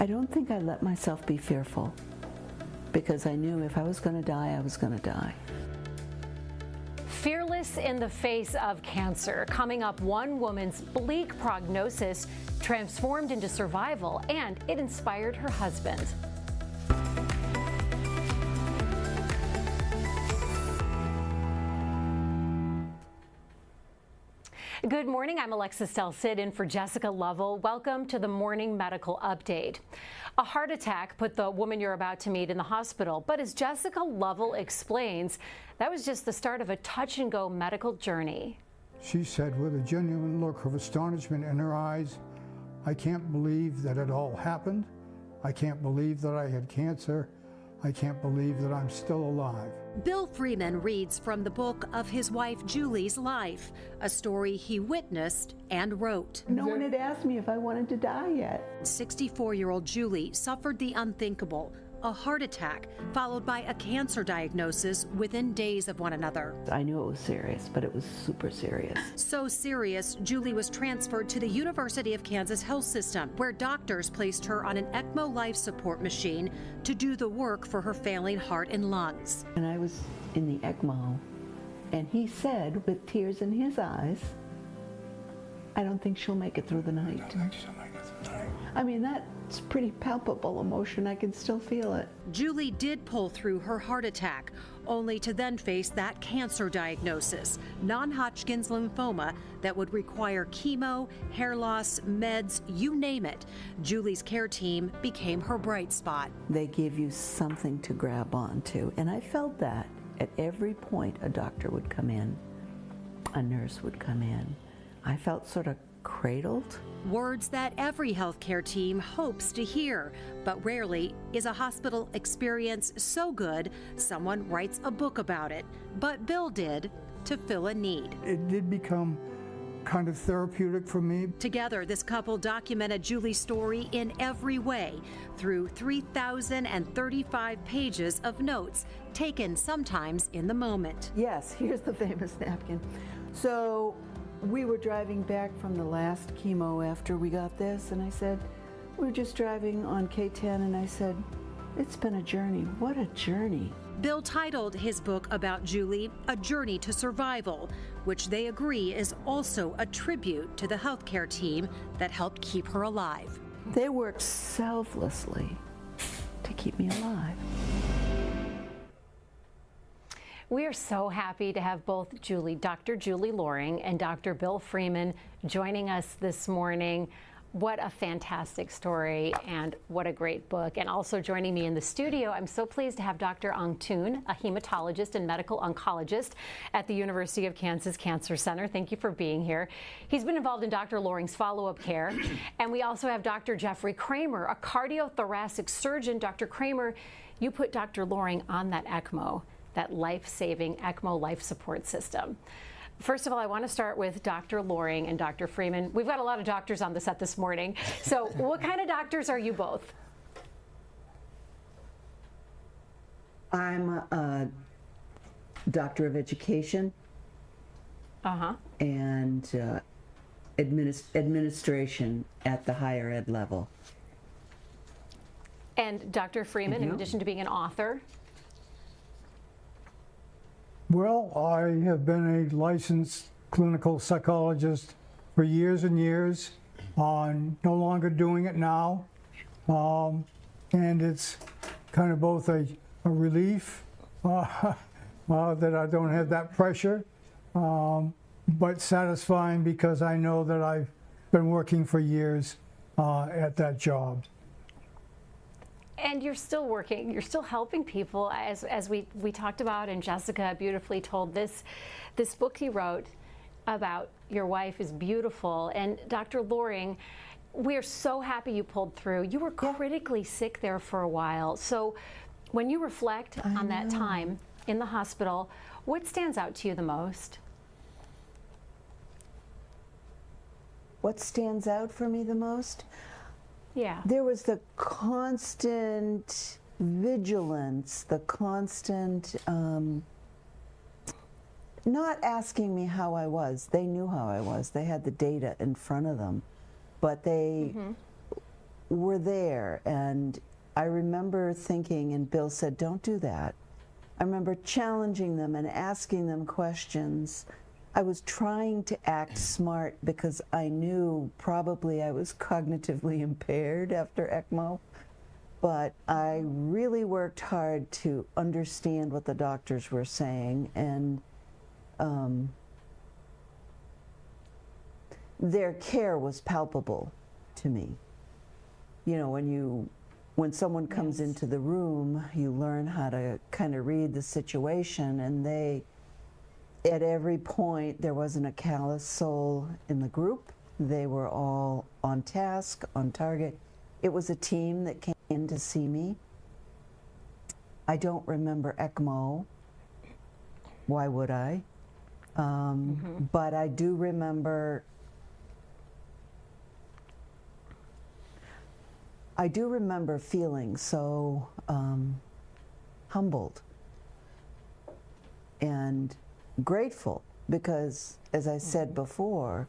I don't think I let myself be fearful because I knew if I was going to die, I was going to die. Fearless in the face of cancer. Coming up, one woman's bleak prognosis transformed into survival, and it inspired her husband. Good morning, I'm Alexis Del-Cid in for Jessica Lovell. Welcome to the Morning Medical Update. A heart attack put the woman you're about to meet in the hospital, but as Jessica Lovell explains, that was just the start of a touch-and-go medical journey. She said with a genuine look of astonishment in her eyes, "I can't believe that it all happened. I can't believe that I had cancer. I can't believe that I'm still alive." Bill Freeman reads from the book of his wife Julie's life, a story he witnessed and wrote. No one had asked me if I wanted to die yet. 64-year-old Julie suffered the unthinkable, a heart attack followed by a cancer diagnosis within days of one another. I knew it was serious, but it was super serious. So serious, Julie was transferred to the University of Kansas Health System, where doctors placed her on an ECMO life support machine to do the work for her failing heart and lungs. And I was in the ECMO, and he said, with tears in his eyes, "I don't think she'll make it through the night." I mean, that's pretty palpable emotion. I can still feel it. Julie did pull through her heart attack, only to then face that cancer diagnosis, non-Hodgkin's lymphoma, that would require chemo, hair loss, meds, you name it. Julie's care team became her bright spot. They give you something to grab onto, and I felt that at every point a doctor would come in, a nurse would come in. I felt sort of cradled. Words that every healthcare team hopes to hear, but rarely is a hospital experience so good someone writes a book about it. But Bill did, to fill a need. It did become kind of therapeutic for me. Together, this couple documented Julie's story in every way through 3,035 pages of notes taken sometimes in the moment. Yes, here's the famous napkin. So we were driving back from the last chemo after we got this, and I said, we were just driving on K10, and I said, "It's been a journey. What a journey." Bill titled his book about Julie, A Journey to Survival, which they agree is also a tribute to the healthcare team that helped keep her alive. They worked selflessly to keep me alive. We are so happy to have both Dr. Julie Loring and Dr. Bill Freeman joining us this morning. What a fantastic story and what a great book. And also joining me in the studio, I'm so pleased to have Dr. Ong Toon, a hematologist and medical oncologist at the University of Kansas Cancer Center. Thank you for being here. He's been involved in Dr. Loring's follow-up care. And we also have Dr. Jeffrey Kramer, a cardiothoracic surgeon. Dr. Kramer, you put Dr. Loring on that ECMO, that life-saving ECMO life support system. First of all, I want to start with Dr. Loring and Dr. Freeman. We've got a lot of doctors on the set this morning. So what kind of doctors are you both? I'm a doctor of education and administration at the higher ed level. And Dr. Freeman, in addition to being an author? Well, I have been a licensed clinical psychologist for years and years. I'm no longer doing it now. And it's kind of both a relief that I don't have that pressure, but satisfying because I know that I've been working for years at that job. And you're still working, you're still helping people, as we talked about, and Jessica beautifully told this book you wrote about your wife is beautiful. And Dr. Loring, we're so happy you pulled through. You were critically sick there for a while. So when you reflect on that time in the hospital, what stands out to you the most? What stands out for me the most? Yeah. There was the constant vigilance, the constant not asking me how I was. They knew how I was. They had the data in front of them. But they were there, and I remember thinking, and Bill said, don't do that. I remember challenging them and asking them questions. I was trying to act smart because I knew probably I was cognitively impaired after ECMO, but I really worked hard to understand what the doctors were saying, and their care was palpable to me. You know, when someone comes into the room, you learn how to kind of read the situation, and at every point, there wasn't a callous soul in the group. They were all on task, on target. It was a team that came in to see me. I don't remember ECMO. Why would I? But I do remember feeling so humbled and grateful because, as I said before,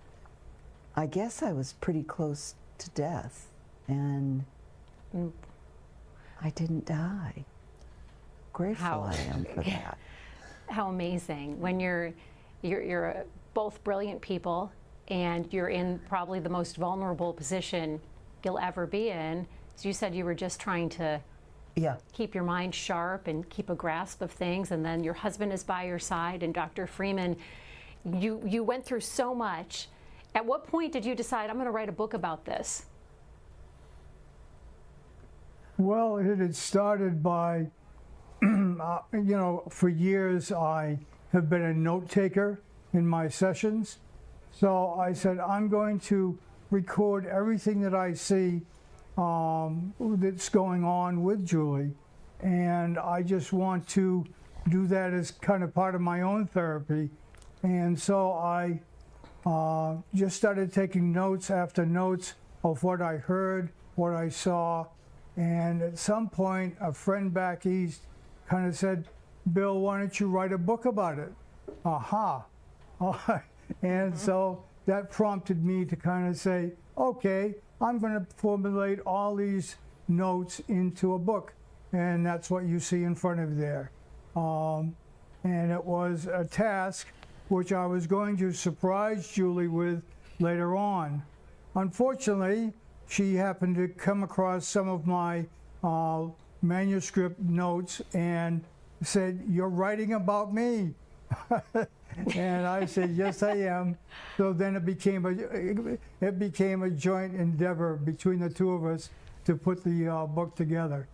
I guess I was pretty close to death, and I didn't die. Grateful I am for that. How amazing when you're both brilliant people, and you're in probably the most vulnerable position you'll ever be in. So you said you were just trying to keep your mind sharp and keep a grasp of things, and then your husband is by your side, and Dr. Freeman, you went through so much. At what point did you decide, I'm going to write a book about this? Well, it had started by, you know, for years I have been a note taker in my sessions. So I said, I'm going to record everything that I see that's going on with Julie. And I just want to do that as kind of part of my own therapy. And so I just started taking notes after notes of what I heard, what I saw. And at some point, a friend back east kind of said, Bill, why don't you write a book about it? Aha. And so that prompted me to kind of say, okay, I'm going to formulate all these notes into a book. And that's what you see in front of you there. And it was a task which I was going to surprise Julie with later on. Unfortunately, she happened to come across some of my manuscript notes and said, "You're writing about me." And I said, "Yes, I am." So then it became a joint endeavor between the two of us to put the book together.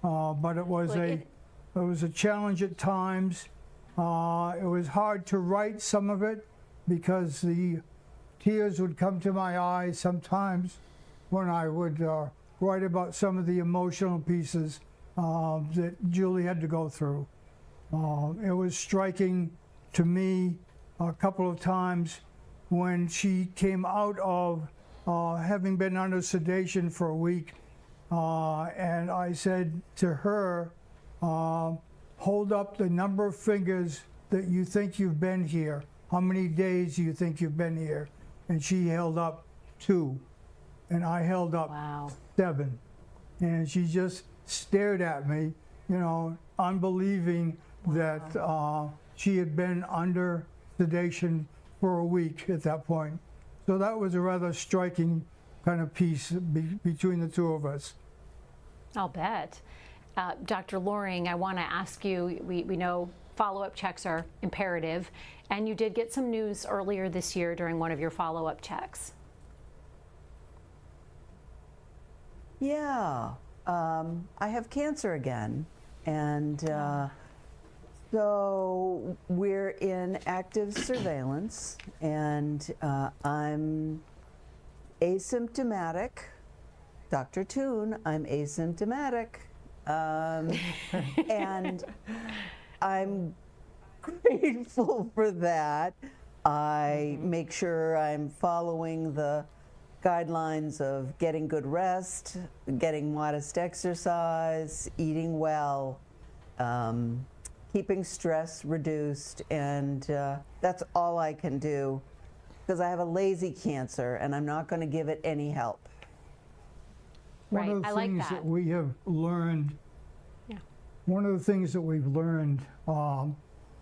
But it was a challenge at times. It was hard to write some of it because the tears would come to my eyes sometimes when I would write about some of the emotional pieces that Julie had to go through. It was striking to me a couple of times when she came out of having been under sedation for a week, and I said to her, hold up the number of fingers that you think you've been here. How many days do you think you've been here? And she held up 2, and I held up 7. And she just stared at me, you know, unbelieving that she had been under sedation for a week at that point. So that was a rather striking kind of piece between the two of us. I'll bet. Dr. Loring, I want to ask you, we know follow-up checks are imperative, and you did get some news earlier this year during one of your follow-up checks. Yeah, I have cancer again, and so we're in active surveillance, and I'm asymptomatic. Dr. Toon, I'm asymptomatic, and I'm grateful for that. I make sure I'm following the guidelines of getting good rest, getting modest exercise, eating well, keeping stress reduced, and that's all I can do because I have a lazy cancer and I'm not going to give it any help. One Right, of the I like things that. we have learned, Yeah. one of the things that we've learned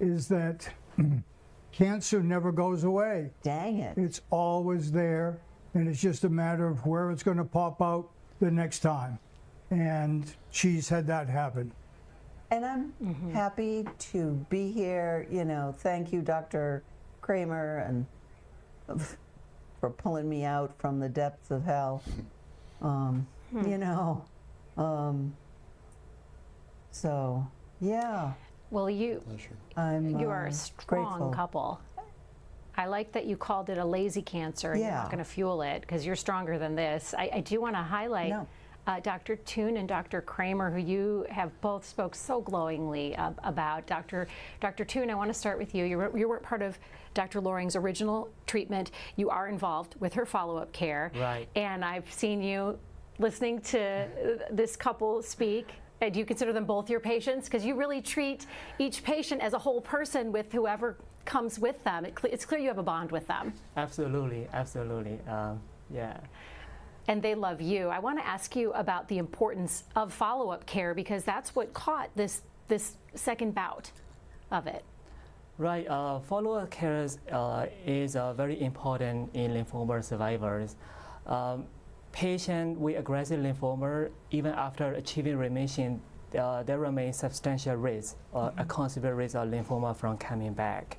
is that cancer never goes away. Dang it. It's always there, and it's just a matter of where it's going to pop out the next time. And she's had that happen. And I'm happy to be here. You know, thank you, Dr. Kramer, and for pulling me out from the depths of hell. You know, so yeah, Well, you are a strong grateful. couple. I like that you called it a lazy cancer and you're not Yeah. going to fuel it because you're stronger than this. I do want to highlight No. Dr. Toon and Dr. Kramer, who you have both spoke so glowingly about. Dr. Toon, I want to start with you. You weren't part of Dr. Loring's original treatment. You are involved with her follow-up care. Right. And I've seen you listening to this couple speak. Do you consider them both your patients? Because you really treat each patient as a whole person with whoever comes with them. It's clear you have a bond with them. Absolutely, absolutely. Yeah. And they love you. I want to ask you about the importance of follow-up care because that's what caught this second bout of it. Right. Follow-up care is very important in lymphoma survivors. Patients with aggressive lymphoma, even after achieving remission, there remains substantial risk or a considerable risk of lymphoma from coming back.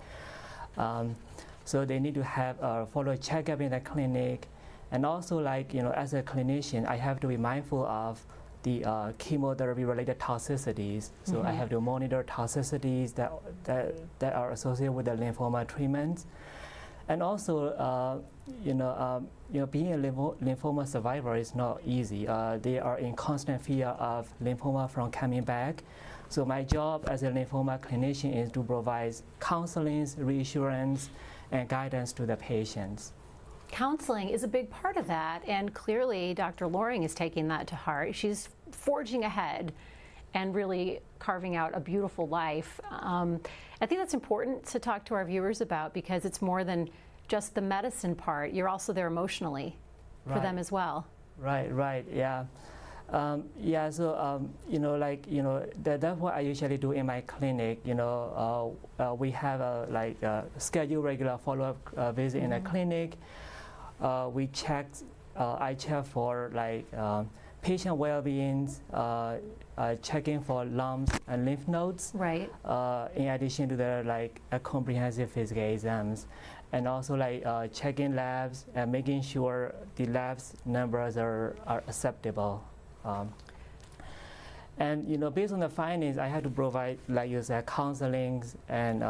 So they need to have a follow-up checkup in the clinic. And also, like, you know, as a clinician, I have to be mindful of the chemotherapy-related toxicities. So I have to monitor toxicities that are associated with the lymphoma treatments. And also, being a lymphoma survivor is not easy. They are in constant fear of lymphoma from coming back. So my job as a lymphoma clinician is to provide counseling, reassurance, and guidance to the patients. Counseling is a big part of that, and clearly Dr. Loring is taking that to heart. She's forging ahead and really carving out a beautiful life. I think that's important to talk to our viewers about because it's more than just the medicine part. You're also there emotionally for them as well. Right, yeah. That's what I usually do in my clinic. We have a scheduled regular follow-up visit in the clinic. I check for patient well-being, checking for lumps and lymph nodes. Right. In addition to the comprehensive physical exams, and also checking labs and making sure the labs numbers are acceptable. And based on the findings, I had to provide, like you said, counseling and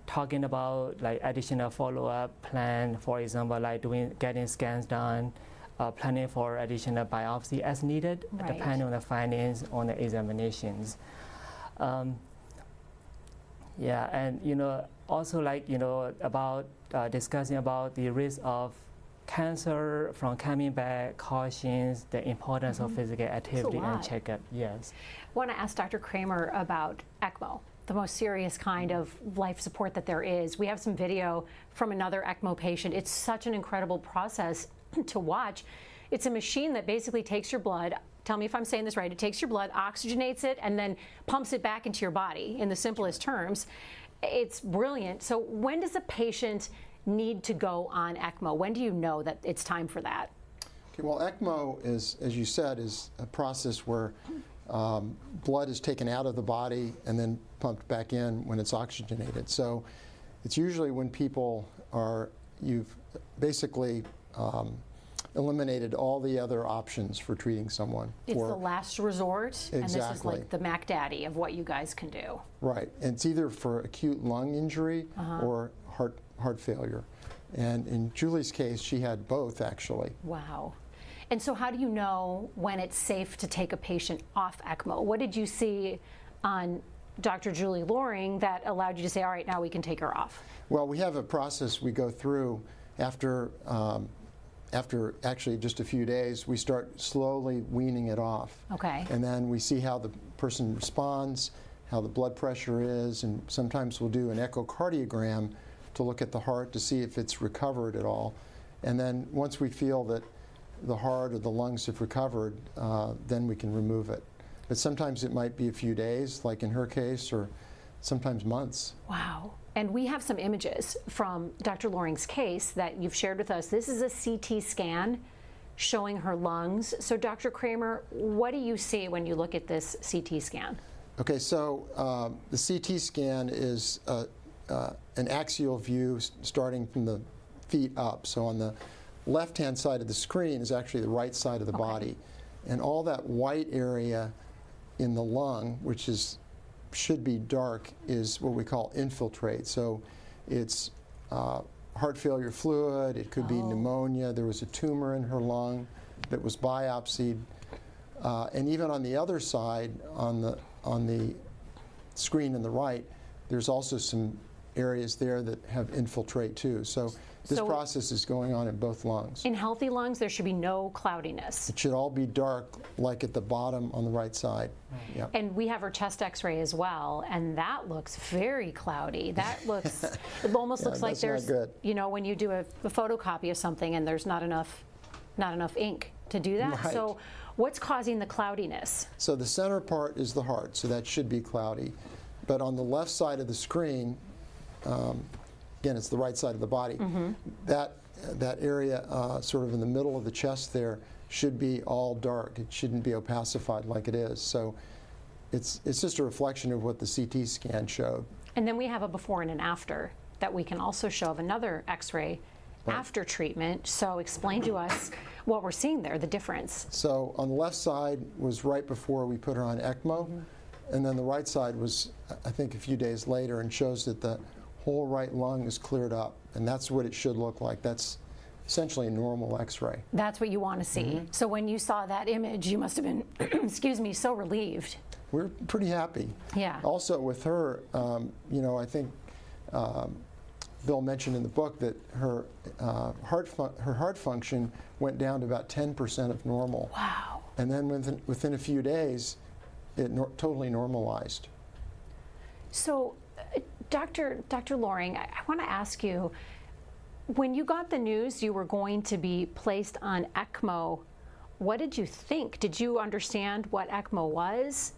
talking about additional follow-up plan. For example, getting scans done, planning for additional biopsy as needed, depending on the findings on the examinations. Also about discussing about the risk of cancer from coming back, cautions, the importance of physical activity and checkup. Yes. I want to ask Dr. Kramer about ECMO, the most serious kind of life support that there is. We have some video from another ECMO patient. It's such an incredible process to watch. It's a machine that basically takes your blood, tell me if I'm saying this right, it takes your blood, oxygenates it, and then pumps it back into your body in the simplest terms. It's brilliant. So when does a patient need to go on ECMO? When do you know that it's time for that? Okay, well, ECMO is, as you said, is a process where blood is taken out of the body and then pumped back in when it's oxygenated. So it's usually when you've basically eliminated all the other options for treating someone. It's the last resort, and this is like Exactly. the Mac Daddy of what you guys can do. Right, and it's either for acute lung injury or heart failure. And in Julie's case, she had both, actually. Wow. And so how do you know when it's safe to take a patient off ECMO? What did you see on Dr. Julie Loring that allowed you to say, all right, now we can take her off? Well, we have a process we go through after actually just a few days. We start slowly weaning it off. Okay. And then we see how the person responds, how the blood pressure is, and sometimes we'll do an echocardiogram to look at the heart to see if it's recovered at all. And then once we feel that the heart or the lungs have recovered, then we can remove it. But sometimes it might be a few days, like in her case, or sometimes months. Wow. And we have some images from Dr. Loring's case that you've shared with us. This is a CT scan showing her lungs. So Dr. Kramer, what do you see when you look at this CT scan? Okay, so the CT scan is an axial view starting from the feet up. So on the left-hand side of the screen is actually the right side of the body. And all that white area in the lung, which should be dark, is what we call infiltrate. So it's heart failure fluid, it could be pneumonia, there was a tumor in her lung that was biopsied. And even on the other side, on the screen on the right, there's also some areas there that have infiltrate too. So this process is going on in both lungs. In healthy lungs, there should be no cloudiness. It should all be dark, like at the bottom on the right side. Yep. And we have her chest x-ray as well, and that looks very cloudy. That looks, it almost looks like there's, you know, when you do a photocopy of something and there's not enough ink to do that. Right. So what's causing the cloudiness? So the center part is the heart, so that should be cloudy. But on the left side of the screen, again, it's the right side of the body, that area sort of in the middle of the chest there should be all dark. It shouldn't be opacified like it is. So it's just a reflection of what the CT scan showed. And then we have a before and an after that we can also show of another x-ray after treatment. So explain to us what we're seeing there, the difference. So on the left side was right before we put her on ECMO, and then the right side was, I think, a few days later, and shows that the whole right lung is cleared up, and that's what it should look like. That's essentially a normal x-ray. That's what you want to see. So when you saw that image, you must have been, excuse me, so relieved. We're pretty happy. Yeah. Also with her, you know, I think Bill mentioned in the book that her heart function went down to about 10% of normal. Wow. And then within a few days, it totally normalized. So, Dr. Loring, I want to ask you, when you got the news you were going to be placed on ECMO, what did you think? Did you understand what ECMO was?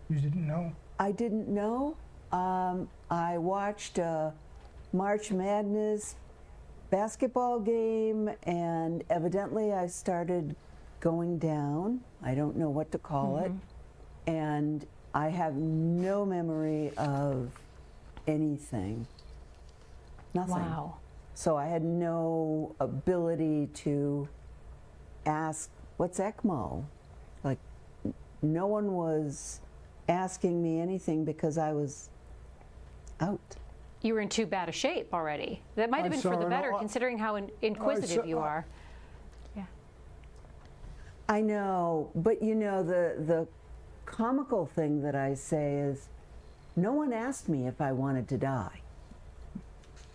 You didn't know? I didn't know. I watched a March Madness basketball game, and evidently I started going down. I don't know what to call it. And I have no memory of anything. Nothing. Wow. So I had no ability to ask, what's ECMO? Like, no one was asking me anything because I was out. You were in too bad a shape already. That might have been for the better, considering how inquisitive you are. Yeah. I know, but you know, the comical thing that I say is, no one asked me if I wanted to die.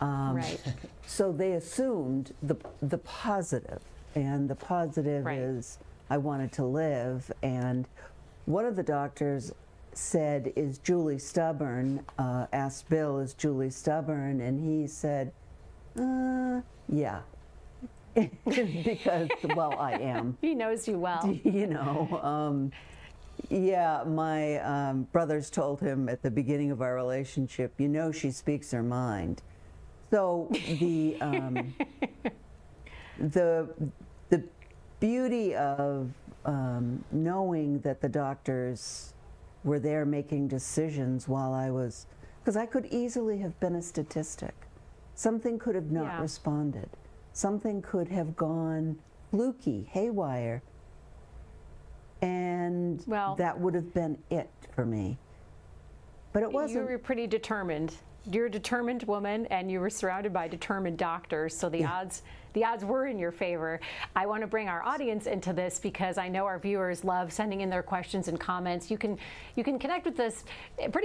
Right. So they assumed the positive, and the positive is I wanted to live. And one of the doctors said, is Julie stubborn? Asked Bill, is Julie stubborn? And he said, yeah. Because, well, I am. He knows you well. You know, yeah, my brothers told him at the beginning of our relationship, you know, she speaks her mind. So the beauty of knowing that the doctors were there making decisions while I was, because I could easily have been a statistic. Something could have not responded. Something could have gone fluky, haywire, and that would have been it for me. But it wasn't. You were pretty determined. You're a determined woman, and you were surrounded by determined doctors, so the odds were in your favor. I want to bring our audience into this because I know our viewers love sending in their questions and comments. You can connect with us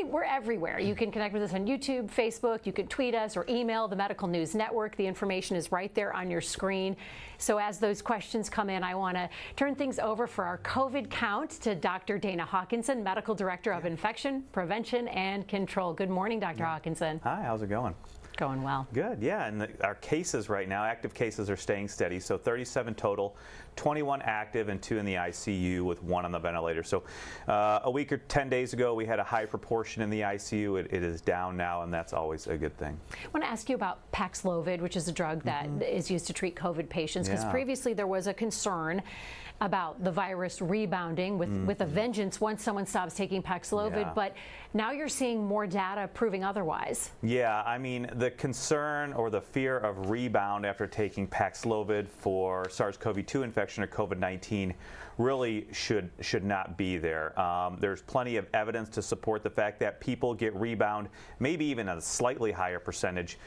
we're everywhere. You can connect with us on YouTube, Facebook, you can tweet us or email the Medical News Network. The information is right there on your screen. So as those questions come in, I want to turn things over for our COVID count to Dr. Dana Hawkinson, Medical Director of Infection, Prevention, and Control. Good morning, Dr. Hawkinson. Hi, how's it going? Going well. Good, yeah, and our cases right now, active cases are staying steady, so 37 total, 21 active and 2 in the ICU with 1 on the ventilator. So a week or 10 days ago, we had a high proportion in the ICU. It is down now, and that's always a good thing. I want to ask you about Paxlovid, which is a drug that is used to treat COVID patients, because Yeah. previously there was a concern about the virus rebounding with a vengeance once someone stops taking Paxlovid, Yeah. but now you're seeing more data proving otherwise. Yeah, I mean, the concern or the fear of rebound after taking Paxlovid for SARS-CoV-2 infection or COVID-19 really should not be there. There's plenty of evidence to support the fact that people get rebound, maybe even a slightly higher percentage,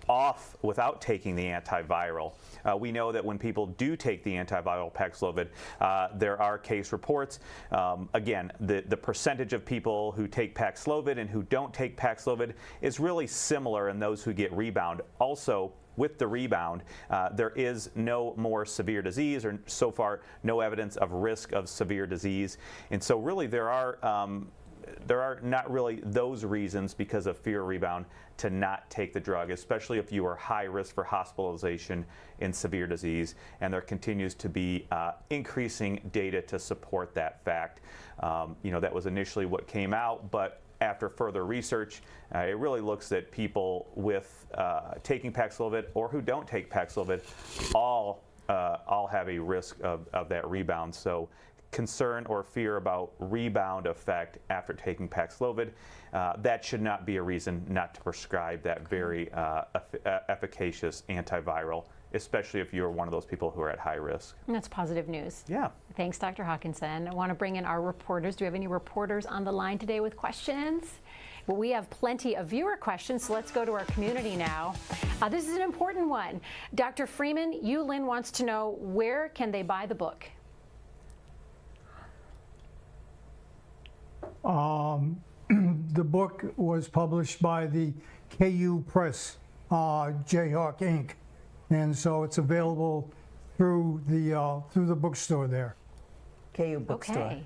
off without taking the antiviral. We know that when people do take the antiviral Paxlovid, there are case reports. Again, the percentage of people who take Paxlovid and who don't take Paxlovid is really similar in those who get rebound. Also, with the rebound, there is no more severe disease, or so far no evidence of risk of severe disease. And so really there are not really those reasons because of fear of rebound to not take the drug, especially if you are high risk for hospitalization in severe disease. And there continues to be increasing data to support that fact. That was initially what came out, but after further research, it really looks that people with taking Paxlovid or who don't take Paxlovid all have a risk of that rebound. So concern or fear about rebound effect after taking Paxlovid, that should not be a reason not to prescribe that very efficacious antiviral, especially if you're one of those people who are at high risk. And that's positive news. Yeah. Thanks, Dr. Hawkinson. I want to bring in our reporters. Do we have any reporters on the line today with questions? Well, we have plenty of viewer questions, so let's go to our community now. This is an important one. Dr. Freeman, Lynn wants to know, where can they buy the book? The book was published by the KU Press, Jayhawk Inc., and so it's available through the bookstore there. KU Bookstore. Okay.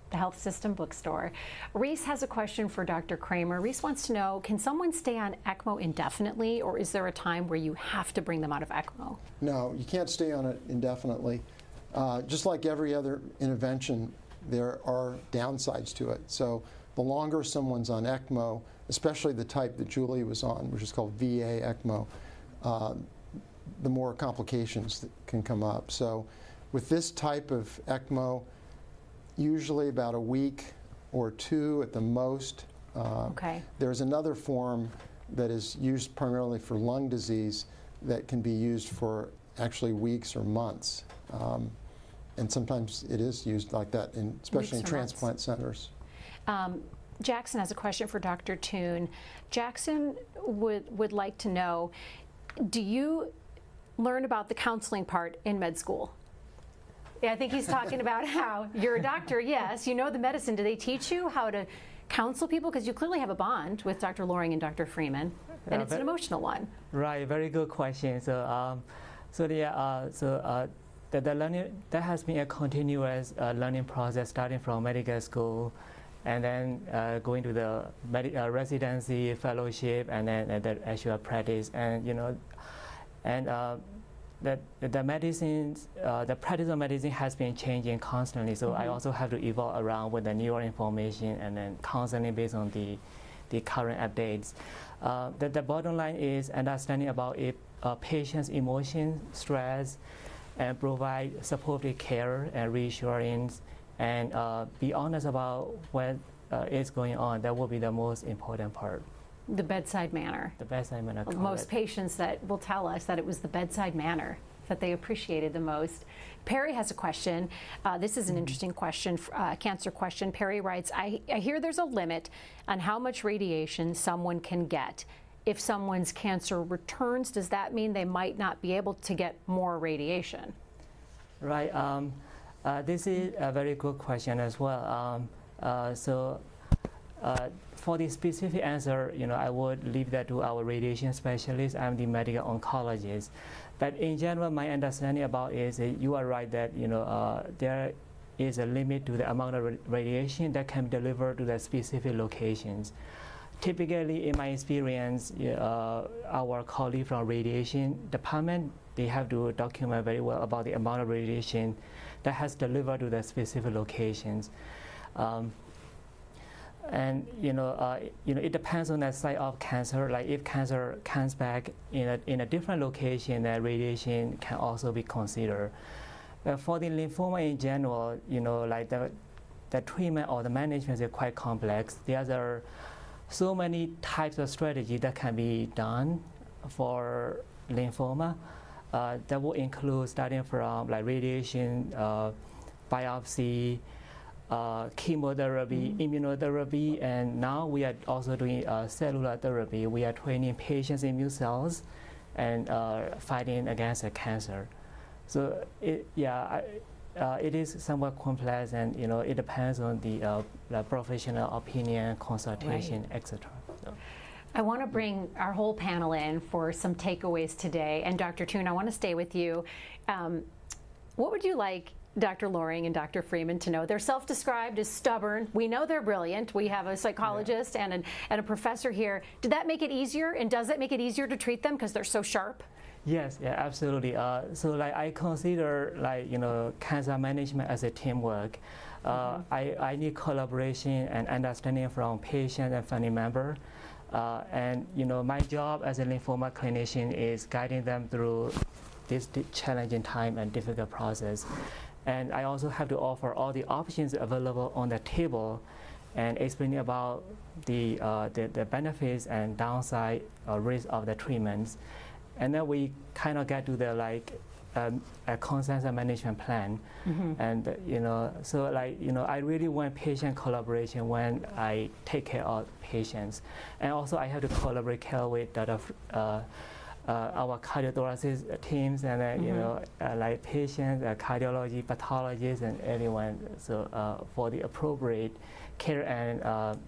The Health System Bookstore. Reese has a question for Dr. Kramer. Reese wants to know, can someone stay on ECMO indefinitely, or is there a time where you have to bring them out of ECMO? No, you can't stay on it indefinitely. Just like every other intervention, there are downsides to it. So the longer someone's on ECMO, especially the type that Julie was on, which is called VA ECMO, the more complications that can come up. So with this type of ECMO, usually about a week or 2 at the most. Okay. There's another form that is used primarily for lung disease that can be used for actually weeks or months. And sometimes it is used like that, especially in transplant centers. Jackson has a question for Dr. Toon. Jackson would like to know, do you learn about the counseling part in med school? Yeah, I think he's talking about how you're a doctor, yes, you know the medicine. Do they teach you how to counsel people? Because you clearly have a bond with Dr. Loring and Dr. Freeman, and it's an emotional one. Right, very good question. The learning, that has been a continuous learning process starting from medical school and then going to the residency, fellowship, and then the actual practice. And the medicines, the practice of medicine has been changing constantly. So I also have to evolve around with the newer information and then constantly based on the current updates. The bottom line is understanding about patient's emotion, stress, and provide supportive care and reassurance, and be honest about what is going on. That will be the most important part. The bedside manner. The bedside manner. Most patients that will tell us that it was the bedside manner that they appreciated the most. Perry has a question. This is an interesting question, cancer question. Perry writes, I hear there's a limit on how much radiation someone can get. If someone's cancer returns, does that mean they might not be able to get more radiation? Right. This is a very good question as well. For the specific answer, I would leave that to our radiation specialist. I'm the medical oncologist. But in general, my understanding about is you are right that there is a limit to the amount of radiation that can be delivered to the specific locations. typically, in my experience, our colleague from radiation department, they have to document very well about the amount of radiation that has delivered to the specific locations. And it depends on the site of cancer. Like if cancer comes back in a different location, then radiation can also be considered. But for the lymphoma in general, like the treatment or the management is quite complex. There are so many types of strategy that can be done for lymphoma. That will include starting from like radiation, biopsy, chemotherapy, immunotherapy, and now we are also doing cellular therapy. We are training patients' immune cells and fighting against the cancer. So it is somewhat complex, and it depends on the professional opinion, consultation, Right. etc. So. I want to bring our whole panel in for some takeaways today. And Dr. Toon, I want to stay with you. What would you like Dr. Loring and Dr. Freeman to know? They're self-described as stubborn. We know they're brilliant. We have a psychologist and a professor here. Did that make it easier? And does it make it easier to treat them because they're so sharp? Yes, yeah, absolutely. So like I consider cancer management as a teamwork. I need collaboration and understanding from patient and family member. And my job as a lymphoma clinician is guiding them through this challenging time and difficult process. And I also have to offer all the options available on the table and explain about the benefits and downside risk of the treatments. And then we kind of get to the a consensus management plan. And I really want patient collaboration when I take care of patients. And also I have to collaborate care with our cardiothoracic teams and like patients, cardiology, pathologists, and everyone. So for the appropriate care and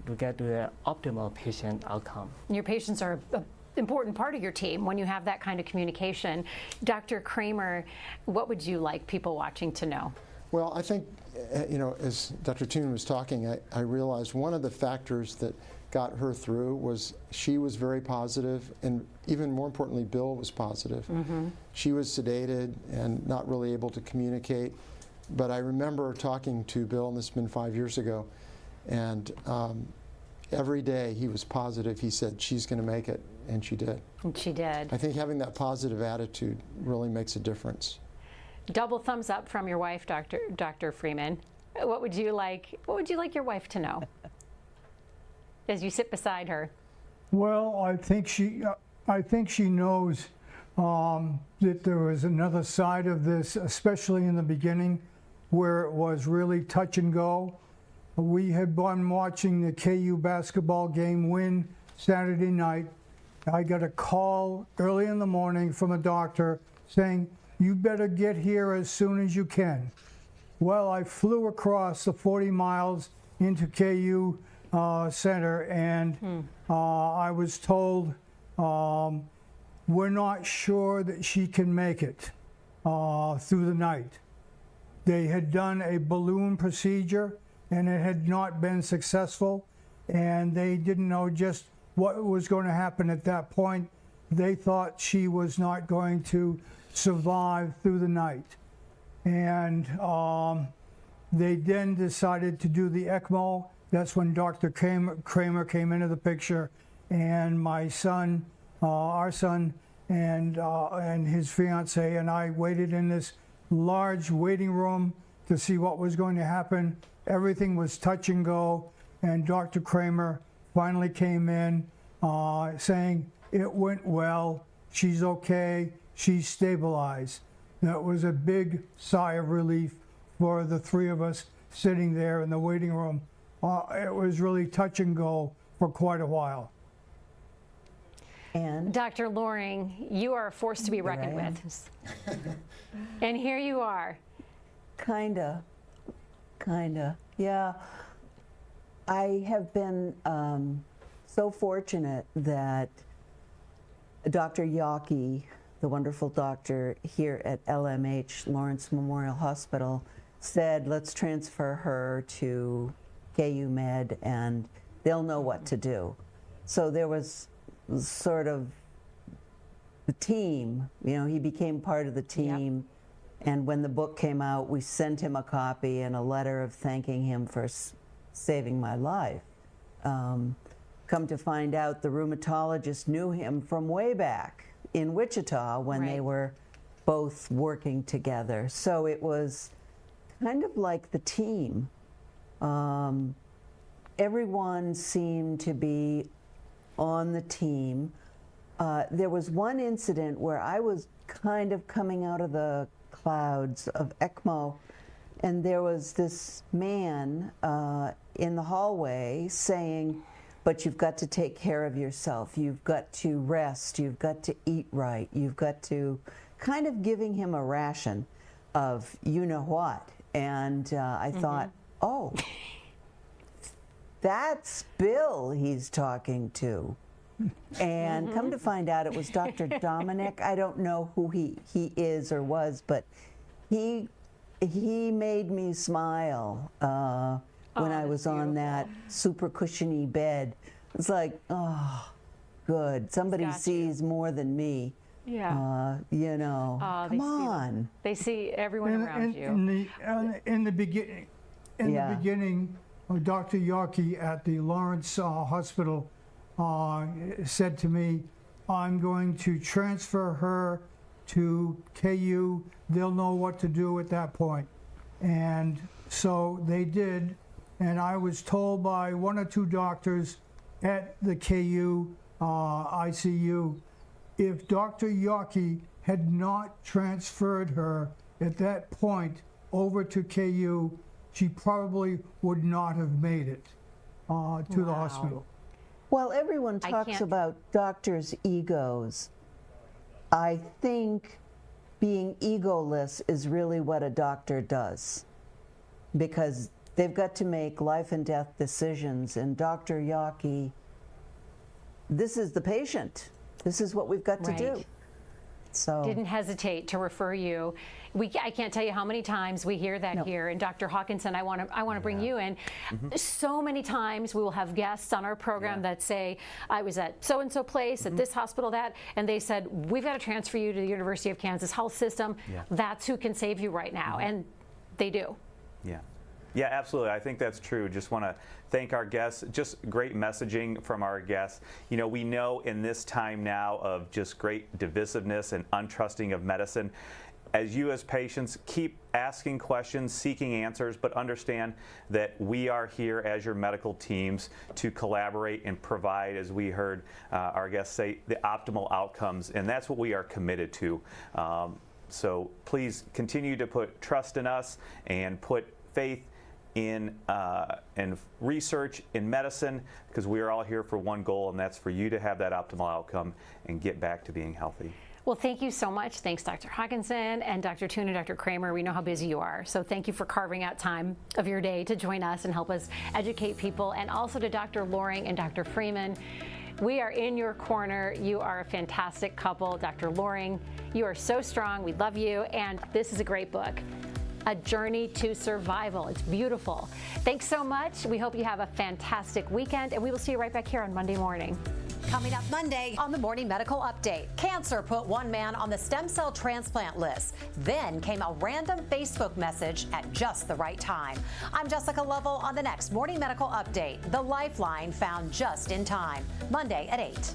to get to the optimal patient outcome. Your patients are an important part of your team when you have that kind of communication. Dr. Kramer, what would you like people watching to know? Well, I think, as Dr. Toon was talking, I realized one of the factors that got her through was she was very positive, and even more importantly, Bill was positive. She was sedated and not really able to communicate. But I remember talking to Bill, and this has been 5 years ago, and every day he was positive. He said, she's going to make it, and she did. And she did. I think having that positive attitude really makes a difference. Double thumbs up from your wife, Dr. Freeman. What would you like your wife to know as you sit beside her? Well, I think she knows that there was another side of this, especially in the beginning, where it was really touch and go. We had been watching the KU basketball game win Saturday night. I got a call early in the morning from a doctor saying, you better get here as soon as you can. Well, I flew across the 40 miles into KU Center, and I was told we're not sure that she can make it through the night. They had done a balloon procedure, and it had not been successful, and they didn't know just what was going to happen at that point. They thought she was not going to survive through the night. And they then decided to do the ECMO. That's when Dr. Kramer came into the picture, and my son, our son, and his fiance and I waited in this large waiting room to see what was going to happen. Everything was touch and go, and Dr. Kramer finally came in saying, it went well, she's okay, she's stabilized. That was a big sigh of relief for the three of us sitting there in the waiting room. It was really touch and go for quite a while. And Dr. Loring, you are a force to be reckoned with. And here you are. Kinda. Yeah. I have been so fortunate that Dr. Yockey, the wonderful doctor here at LMH, Lawrence Memorial Hospital, said, let's transfer her to KU Med and they'll know what to do. So there was sort of the team, he became part of the team. Yep. And when the book came out, we sent him a copy and a letter of thanking him for saving my life. Come to find out, the rheumatologist knew him from way back in Wichita when they were both working together. So it was kind of like the team. Everyone seemed to be on the team. There was one incident where I was kind of coming out of the clouds of ECMO, and there was this man in the hallway saying, but you've got to take care of yourself. You've got to rest. You've got to eat right. You've got to, kind of giving him a ration of you-know-what. And I thought, oh, that's Bill he's talking to. And come to find out, it was Dr. Dominic. I don't know who he is or was, but he made me smile when I was on that super cushiony bed. It's like, oh, good. Somebody sees more than me. Yeah. Come on. They see everyone around you. In the beginning, Dr. Yorkie at the Lawrence Hospital said to me, I'm going to transfer her to KU. They'll know what to do at that point. And so they did. And I was told by one or two doctors at the KU ICU, if Dr. Yorkie had not transferred her at that point over to KU, she probably would not have made it to the hospital. Well, everyone talks about doctors' egos. I think being egoless is really what a doctor does, because they've got to make life and death decisions. And Dr. Yorkie, this is the patient. This is what we've got to do. So didn't hesitate to refer you. I can't tell you how many times we hear that here. And Dr. Hawkinson, I want to bring you in. So many times we will have guests on our program that say, I was at so-and-so place, at this hospital, and they said, we've got to transfer you to the University of Kansas Health System. That's who can save you right now. And they do. Yeah, absolutely. I think that's true. Just want to thank our guests. Just great messaging from our guests. We know in this time now of just great divisiveness and untrusting of medicine, as you as patients keep asking questions, seeking answers, but understand that we are here as your medical teams to collaborate and provide, as we heard our guests say, the optimal outcomes. And that's what we are committed to. So please continue to put trust in us and put faith in research, in medicine, because we are all here for one goal, and that's for you to have that optimal outcome and get back to being healthy. Well, thank you so much. Thanks, Dr. Hawkinson and Dr. Toon and Dr. Kramer. We know how busy you are, so thank you for carving out time of your day to join us and help us educate people. And also to Dr. Loring and Dr. Freeman. We are in your corner. You are a fantastic couple. Dr. Loring, you are so strong. We love you. And this is a great book. A Journey to Survival. It's beautiful. Thanks so much. We hope you have a fantastic weekend, and we will see you right back here on Monday morning. Coming up Monday on the Morning Medical Update. Cancer put one man on the stem cell transplant list. Then came a random Facebook message at just the right time. I'm Jessica Lovell on the next Morning Medical Update. The lifeline found just in time. Monday at 8.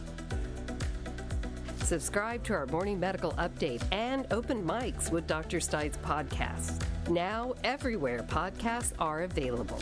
Subscribe to our Morning Medical Update and Open Mics with Dr. Stites podcast. Now everywhere podcasts are available.